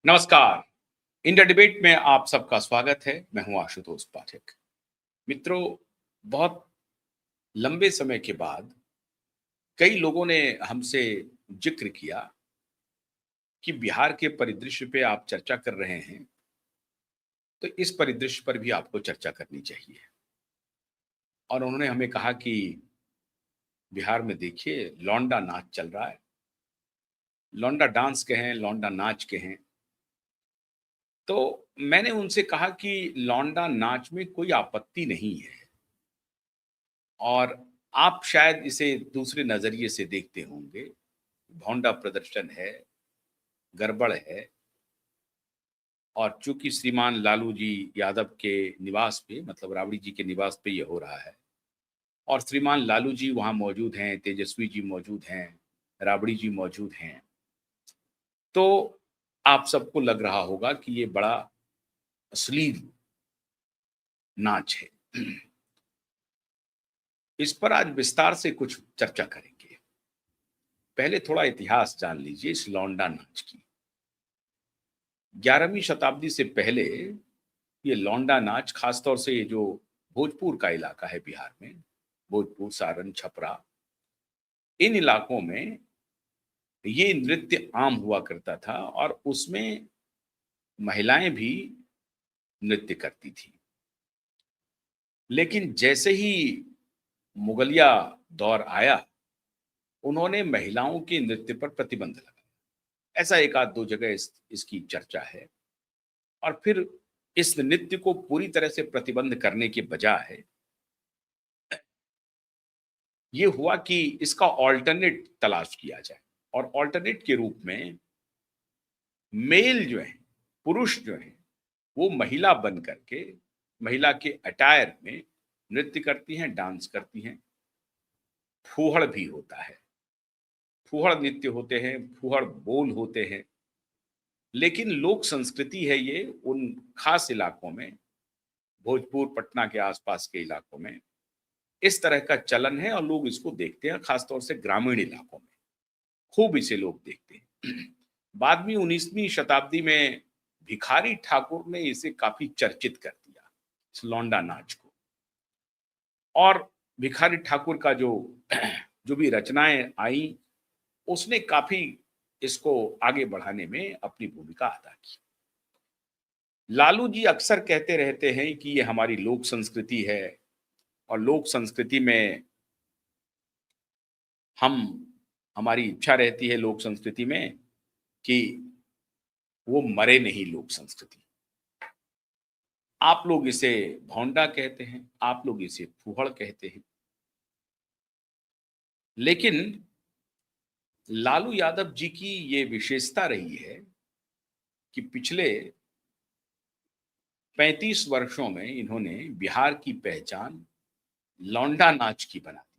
नमस्कार। India debate में आप सबका स्वागत है। मैं हूं आशुतोष पाठक। मित्रों, बहुत लंबे समय के बाद कई लोगों ने हमसे जिक्र किया कि बिहार के परिदृश्य पे आप चर्चा कर रहे हैं, तो इस परिदृश्य पर भी आपको चर्चा करनी चाहिए। और उन्होंने हमें कहा कि बिहार में देखिए लौंडा नाच चल रहा है। लौंडा डांस कहें, लौंडा नाच कहें। तो मैंने उनसे कहा कि लौंडा नाच में कोई आपत्ति नहीं है। और आप शायद इसे दूसरे नज़रिए से देखते होंगे। भोंडा प्रदर्शन है, गड़बड़ है। और चूँकि श्रीमान लालू जी यादव के निवास पे मतलब राबड़ी जी के निवास पे ये हो रहा है और श्रीमान लालू जी वहाँ मौजूद हैं, तेजस्वी जी मौजूद हैं, राबड़ी जी मौजूद हैं। तो आप सबको लग रहा होगा कि ये बड़ा अश्लील नाच है। इस पर आज विस्तार से कुछ चर्चा करेंगे। पहले थोड़ा इतिहास जान लीजिए इस लौंडा नाच की। 11वीं शताब्दी से पहले ये लौंडा नाच खासतौर से ये जो भोजपुर का इलाका है बिहार में, भोजपुर, सारण, छपरा, इन इलाकों में ये नृत्य आम हुआ करता था और उसमें महिलाएं भी नृत्य करती थी। लेकिन जैसे ही मुगलिया दौर आया, उन्होंने महिलाओं के नृत्य पर प्रतिबंध लगाया। ऐसा एक आध दो जगह इसकी चर्चा है। और फिर इस नृत्य को पूरी तरह से प्रतिबंध करने के बजाय ये हुआ कि इसका ऑल्टरनेट तलाश किया जाए। और ऑल्टरनेट के रूप में मेल जो है, पुरुष जो है, वो महिला बन करके महिला के अटायर में नृत्य करती हैं, डांस करती हैं। फूहड़ भी होता है, फूहड़ नृत्य होते हैं, फूहड़ बोल होते हैं। लेकिन लोक संस्कृति है ये उन खास इलाकों में, भोजपुर, पटना के आसपास के इलाकों में इस तरह का चलन है और लोग इसको देखते हैं, खासतौर से ग्रामीण इलाकों में खूब इसे लोग देखते हैं। बाद में 19वीं शताब्दी में भिखारी ठाकुर ने इसे काफी चर्चित कर दिया, इस लौंडा नाच को। और भिखारी ठाकुर का जो जो भी रचनाएं आई, उसने काफी इसको आगे बढ़ाने में अपनी भूमिका अदा की। लालू जी अक्सर कहते रहते हैं कि ये हमारी लोक संस्कृति है और लोक संस्कृति में हम हमारी इच्छा रहती है लोक संस्कृति में कि वो मरे नहीं लोक संस्कृति। आप लोग इसे भौंडा कहते हैं, आप लोग इसे फूहड़ कहते हैं। लेकिन लालू यादव जी की ये विशेषता रही है कि पिछले 35 वर्षों में इन्होंने बिहार की पहचान लौंडा नाच की बना दी।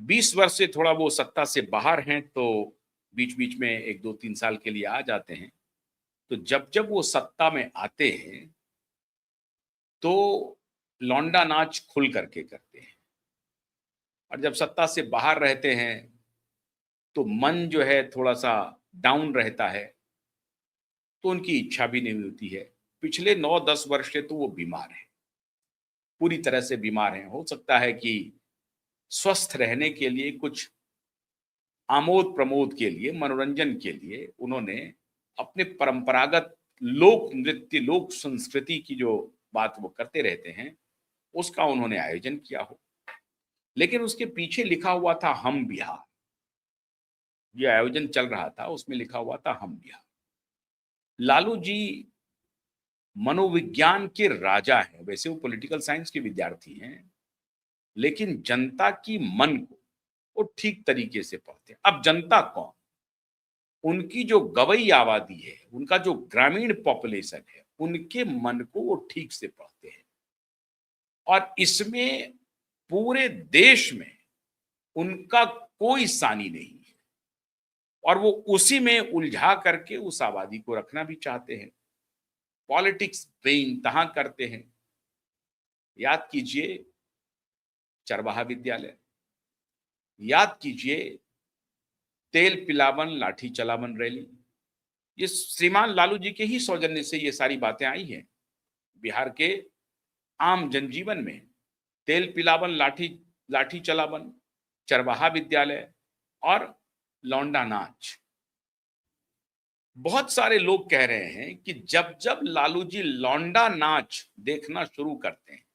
20 वर्ष से थोड़ा वो सत्ता से बाहर हैं, तो बीच-बीच में 1, 2, 3 साल के लिए आ जाते हैं। तो जब-जब वो सत्ता में आते हैं, तो लौंडा नाच खुल करके करते हैं। और जब सत्ता से बाहर रहते हैं, तो मन जो है थोड़ा-सा डाउन रहता है, तो उनकी इच्छा भी नहीं होती है। पिछले 9-10 वर्ष से तो वो बीमार हैं, पूरी तरह से बीमार हैं। हो सकता है कि स्वस्थ रहने के लिए कुछ आमोद-प्रमोद के लिए, मनोरंजन के लिए उन्होंने अपने परंपरागत लोक नृत्य, लोक संस्कृति की जो बात वो करते रहते हैं, उसका उन्होंने आयोजन किया हो। लेकिन उसके पीछे लिखा हुआ था हम बिहार। ये आयोजन चल रहा था, उसमें लिखा हुआ था हम बिहार। लालू जी मनोविज्ञान के राजा हैं, वैसे वो पॉलिटिकल साइंस के विद्यार्थी हैं, लेकिन जनता की मन को वो ठीक तरीके से पढ़ते हैं। अब जनता कौन? उनकी जो गवई आबादी है, उनका जो ग्रामीण पॉपुलेशन है, उनके मन को वो ठीक से पढ़ते हैं। और इसमें पूरे देश में उनका कोई सानी नहीं है और वो उसी में उलझा करके उस आबादी को रखना भी चाहते हैं। पॉलिटिक्स बेइंतहा करते हैं। याद कीजिए चरवाहा विद्यालय, याद कीजिए तेल पिलावन लाठी चलावन रैली, ये श्रीमान लालू जी के ही सौजन्य से ये सारी बातें आई हैं। बिहार के आम जनजीवन में तेल पिलावन, लाठी लाठी चलावन, चरवाहा विद्यालय और लौंडा नाच। बहुत सारे लोग कह रहे हैं कि जब जब लालू जी लौंडा नाच देखना शुरू करते हैं,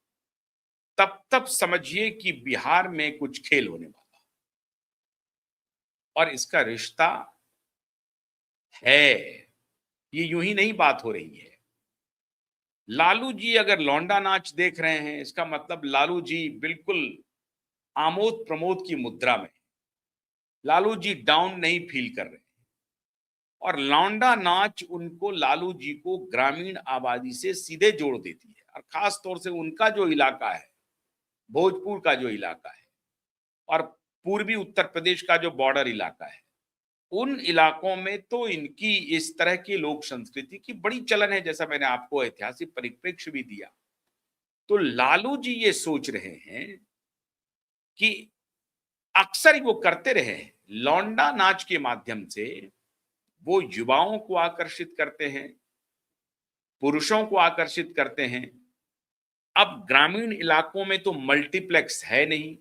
तब तब समझिए कि बिहार में कुछ खेल होने वाला है। और इसका रिश्ता है, ये यूं ही नहीं बात हो रही है। लालू जी अगर लौंडा नाच देख रहे हैं, इसका मतलब लालू जी बिल्कुल आमोद प्रमोद की मुद्रा में, लालू जी डाउन नहीं फील कर रहे। और लौंडा नाच उनको, लालू जी को ग्रामीण आबादी से सीधे जोड़ देती है, और खास तौर से उनका जो इलाका है, भोजपुर का जो इलाका है और पूर्वी उत्तर प्रदेश का जो बॉर्डर इलाका है, उन इलाकों में तो इनकी इस तरह की लोक संस्कृति की बड़ी चलन है, जैसा मैंने आपको ऐतिहासिक परिप्रेक्ष्य भी दिया। तो लालू जी ये सोच रहे हैं कि अक्सर वो करते रहे हैं, लौंडा नाच के माध्यम से वो युवाओं को आकर्षित करते हैं, पुरुषों को आकर्षित करते हैं। अब ग्रामीण इलाकों में तो मल्टीप्लेक्स है नहीं,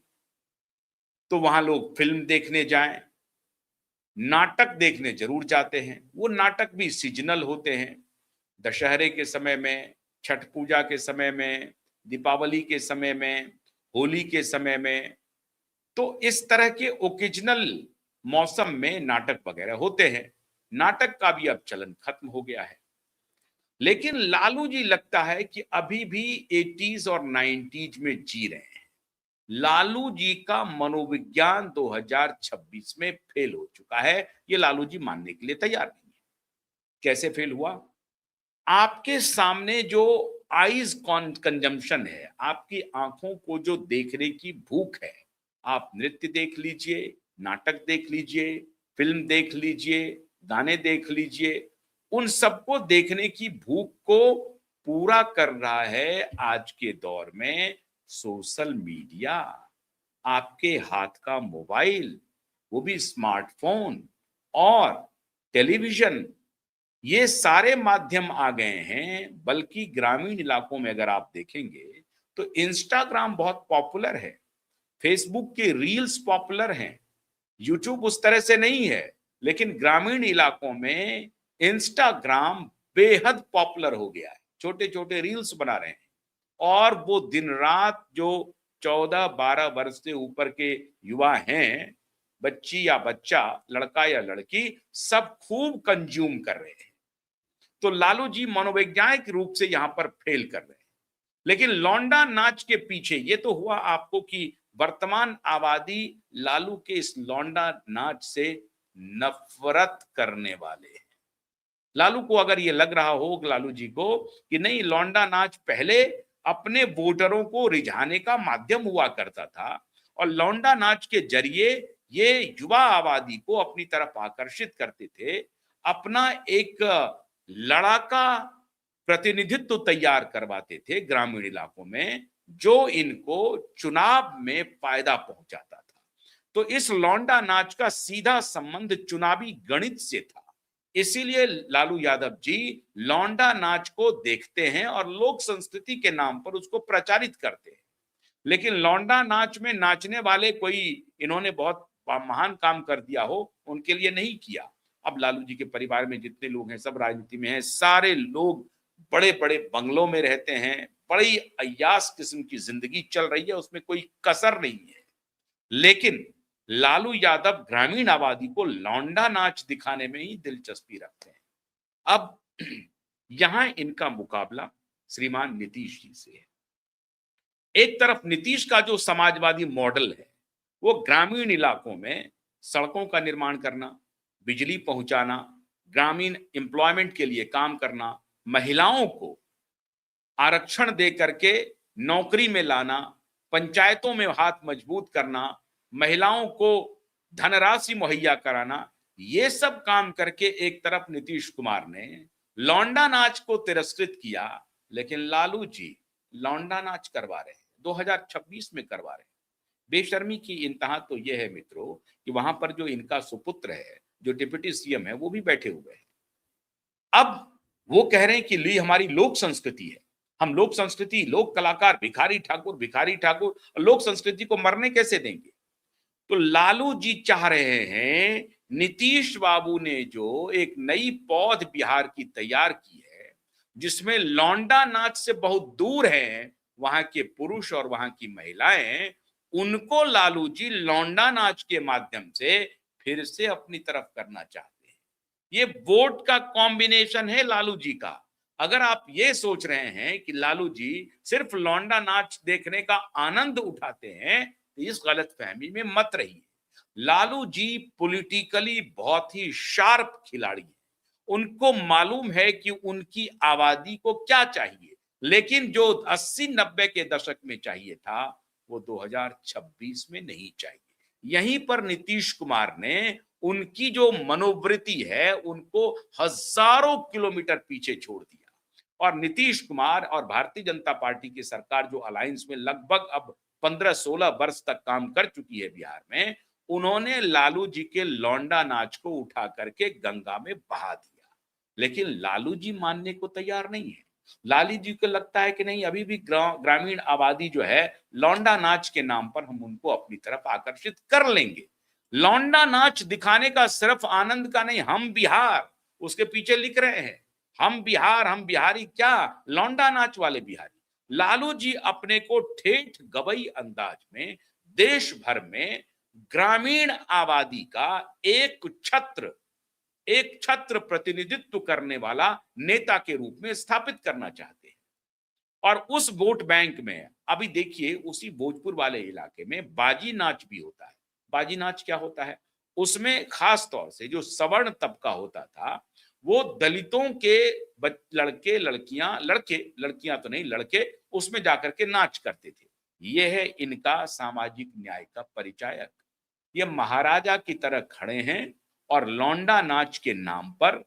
तो वहां लोग फिल्म देखने जाएं, नाटक देखने जरूर जाते हैं। वो नाटक भी सीजनल होते हैं, दशहरे के समय में, छठ पूजा के समय में, दीपावली के समय में, होली के समय में। तो इस तरह के ओकेजनल मौसम में नाटक वगैरह होते हैं। नाटक का भी अब चलन खत्म हो गया है। लेकिन लालू जी लगता है कि अभी भी 80s और 90s में जी रहे हैं। लालू जी का मनोविज्ञान 2026 में फेल हो चुका है, ये लालू जी मानने के लिए तैयार नहीं है। कैसे फेल हुआ? आपके सामने जो आईज कंजम्पशन है, आपकी आंखों को जो देखने की भूख है, आप नृत्य देख लीजिए, नाटक देख लीजिए, फिल्म देख लीजिए, गाने देख लीजिए, उन सबको देखने की भूख को पूरा कर रहा है आज के दौर में सोशल मीडिया। आपके हाथ का मोबाइल, वो भी स्मार्टफोन और टेलीविजन, ये सारे माध्यम आ गए हैं। बल्कि ग्रामीण इलाकों में अगर आप देखेंगे तो इंस्टाग्राम बहुत पॉपुलर है, फेसबुक के रील्स पॉपुलर हैं, यूट्यूब उस तरह से नहीं है, लेकिन ग्रामीण इलाकों में इंस्टाग्राम बेहद पॉपुलर हो गया है। छोटे छोटे रील्स बना रहे हैं, और वो दिन रात जो 14-12 वर्ष से ऊपर के युवा हैं, बच्ची या बच्चा, लड़का या लड़की, सब खूब कंज्यूम कर रहे हैं। तो लालू जी मनोवैज्ञानिक रूप से यहां पर फेल कर रहे हैं। लेकिन लौंडा नाच के पीछे ये तो हुआ आपको कि वर्तमान आबादी लालू के इस लौंडा नाच से नफरत करने वाले हैं। लालू को अगर ये लग रहा हो, लालू जी को, कि नहीं, लौंडा नाच पहले अपने वोटरों को रिझाने का माध्यम हुआ करता था, और लौंडा नाच के जरिए ये युवा आबादी को अपनी तरफ आकर्षित करते थे, अपना एक लड़ाका प्रतिनिधित्व तैयार करवाते थे ग्रामीण इलाकों में, जो इनको चुनाव में फायदा पहुंचाता था। तो इस लौंडा नाच का सीधा संबंध चुनावी गणित से था। इसीलिए लालू यादव जी लौंडा नाच को देखते हैं और लोक संस्कृति के नाम पर उसको प्रचारित करते हैं। लेकिन लौंडा नाच में नाचने वाले कोई इन्होंने बहुत महान काम कर दिया हो, उनके लिए नहीं किया। अब लालू जी के परिवार में जितने लोग हैं, सब राजनीति में हैं, सारे लोग बड़े बड़े बंगलों में रहते हैं, बड़ी अय्याश किस्म की जिंदगी चल रही है, उसमें कोई कसर नहीं है। लेकिन लालू यादव ग्रामीण आबादी को लौंडा नाच दिखाने में ही दिलचस्पी रखते हैं। अब यहां इनका मुकाबला श्रीमान नीतीश जी से है। एक तरफ नीतीश का जो समाजवादी मॉडल है, वो ग्रामीण इलाकों में सड़कों का निर्माण करना, बिजली पहुंचाना, ग्रामीण एम्प्लॉयमेंट के लिए काम करना, महिलाओं को आरक्षण दे करके नौकरी में लाना, पंचायतों में हाथ मजबूत करना, महिलाओं को धनराशि मुहैया कराना, ये सब काम करके एक तरफ नीतीश कुमार ने लौंडा नाच को तिरस्कृत किया। लेकिन लालू जी लौंडा नाच करवा रहे हैं, 2026 में करवा रहे हैं। बेशर्मी की इंतहा तो यह है मित्रों कि वहां पर जो इनका सुपुत्र है, जो डिप्टी सीएम है, वो भी बैठे हुए हैं। अब वो कह रहे हैं कि ली हमारी लोक संस्कृति है, हम लोक संस्कृति, लोक कलाकार भिखारी ठाकुर लोक संस्कृति को मरने कैसे देंगे? तो लालू जी चाह रहे हैं, नीतीश बाबू ने जो एक नई पौध बिहार की तैयार की है, जिसमें लौंडा नाच से बहुत दूर हैं वहां के पुरुष और वहां की महिलाएं, उनको लालू जी लौंडा नाच के माध्यम से फिर से अपनी तरफ करना चाहते हैं। ये वोट का कॉम्बिनेशन है लालू जी का। अगर आप ये सोच रहे हैं कि लालू जी सिर्फ लौंडा नाच देखने का आनंद उठाते हैं, तो इस गलतफहमी में मत रहिए। लालू जी पॉलिटिकली बहुत ही शार्प खिलाड़ी हैं। उनको मालूम है कि उनकी आबादी को क्या चाहिए, लेकिन जो 80-90 के दशक में चाहिए था, वो 2026 में नहीं चाहिए। यहीं पर नीतीश कुमार ने उनकी जो मनोवृत्ति है, उनको हजारों किलोमीटर पीछे छोड़ दिया। और नीतीश कुमार और भारतीय जनता पार्टी की सरकार जो अलायंस में लगभग अब 15-16 वर्ष तक काम कर चुकी है बिहार में, उन्होंने लालू जी के लौंडा नाच को उठा करके गंगा में बहा दिया। लेकिन लालू जी मानने को तैयार नहीं है। लालू जी को लगता है कि नहीं, अभी भी ग्रामीण आबादी जो है, लौंडा नाच के नाम पर हम उनको अपनी तरफ आकर्षित कर लेंगे। लौंडा नाच दिखाने का सिर्फ आनंद का नहीं, हम बिहार उसके पीछे लिख रहे हैं। हम बिहार, हम बिहारी क्या, लौंडा नाच वाले बिहारी। लालू जी अपने को ठेठ गवई अंदाज में देश भर में ग्रामीण आबादी का एक छत्र प्रतिनिधित्व करने वाला नेता के रूप में स्थापित करना चाहते हैं। और उस वोट बैंक में अभी देखिए, उसी भोजपुर वाले इलाके में बाजी नाच भी होता है। बाजी नाच क्या होता है? उसमें खास तौर से जो सवर्ण तबका होता था, वो दलितों के लड़के लड़कियां, लड़कियां तो नहीं, लड़के उसमें जाकर के नाच करते थे। यह है इनका सामाजिक न्याय का परिचायक। ये महाराजा की तरह खड़े हैं और लौंडा नाच के नाम पर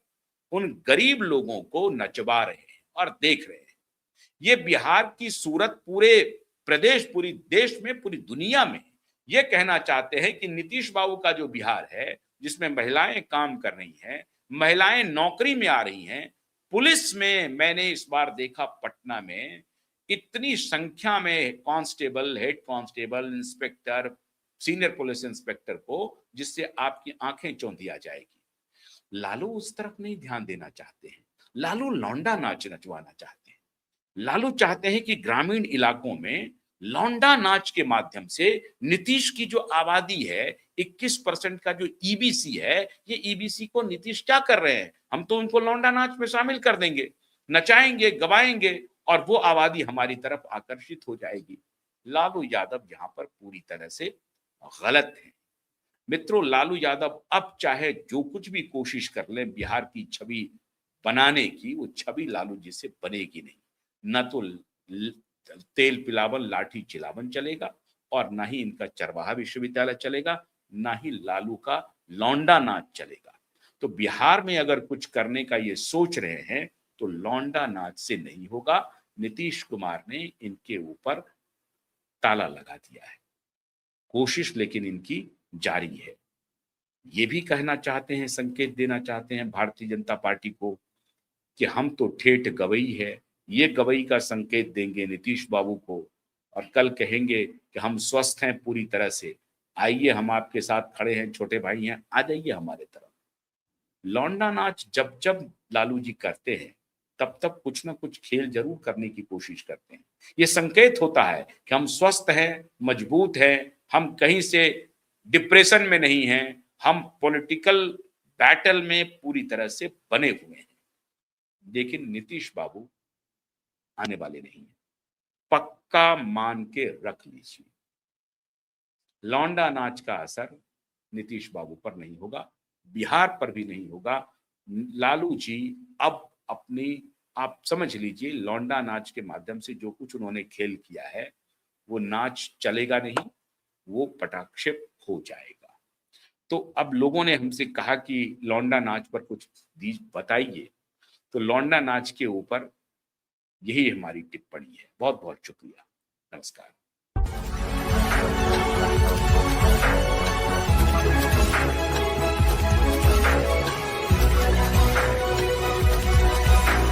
उन गरीब लोगों को नचवा रहे हैं और देख रहे हैं। ये बिहार की सूरत पूरे प्रदेश, पूरी देश में, पूरी दुनिया में ये कहना चाहते हैं कि नीतीश बाबू का जो बिहार है, जिसमें महिलाएं काम कर रही हैं, महिलाएं नौकरी में आ रही हैं, पुलिस में मैंने इस बार देखा पटना में इतनी संख्या में constable, head constable, inspector, senior police inspector को, जिससे आपकी आंखें चौंधी आ जाएगी। लालू उस तरफ नहीं ध्यान देना चाहते हैं। लालू लौंडा नाच नचवाना चाहते हैं। लालू चाहते हैं कि ग्रामीण इलाकों में लौंडा नाच के माध्यम से नीतीश की जो आबादी है, 21% का जो ईबीसी है, ये ईबीसी को नीतीश क्या कर रहे हैं, हम तो उनको लौंडा नाच में शामिल कर देंगे, नचाएंगे, गवाएंगे और वो आबादी हमारी तरफ आकर्षित हो जाएगी। लालू यादव यहां पर पूरी तरह से गलत है। मित्रों, लालू यादव अब चाहे जो कुछ भी कोशिश कर लें बिहार की छवि बनाने की, वो छवि लालू जी से बनेगी नहीं। न तो तेल पिलावन लाठी चिलावन चलेगा, और ना ही इनका चरवाहा विश्वविद्यालय चलेगा, ना ही लालू का लौंडा नाच चलेगा। तो बिहार में अगर कुछ करने का ये सोच रहे हैं, तो लौंडा नाच से नहीं होगा। नीतीश कुमार ने इनके ऊपर ताला लगा दिया है। कोशिश लेकिन इनकी जारी है। ये भी कहना चाहते हैं, संकेत देना चाहते हैं भारतीय जनता पार्टी को कि हम तो ठेठ गवई है। ये गवई का संकेत देंगे नीतीश बाबू को और कल कहेंगे कि हम स्वस्थ हैं पूरी तरह से, आइए हम आपके साथ खड़े हैं, छोटे भाई हैं, आ जाइए हमारे तरफ। लौंडा नाच जब जब लालू जी करते हैं, तब तब कुछ ना कुछ खेल जरूर करने की कोशिश करते हैं। ये संकेत होता है कि हम स्वस्थ हैं, मजबूत हैं, हम कहीं से डिप्रेशन में नहीं हैं, हम पॉलिटिकल बैटल में पूरी तरह से बने हुए हैं। लेकिन नीतीश बाबू आने वाले नहीं है, पक्का मान के रख लीजिए। लौंडा नाच का असर नीतीश बाबू पर नहीं होगा, बिहार पर भी नहीं होगा। लालू जी अब अपनी, आप समझ लीजिए, लौंडा नाच के माध्यम से जो कुछ उन्होंने खेल किया है, वो नाच चलेगा नहीं, वो पटाक्षेप हो जाएगा। तो अब लोगों ने हमसे कहा कि लौंडा नाच पर कुछ बताइए, तो लौंडा नाच के ऊपर यही हमारी टिप्पणी है। बहुत बहुत शुक्रिया। नमस्कार।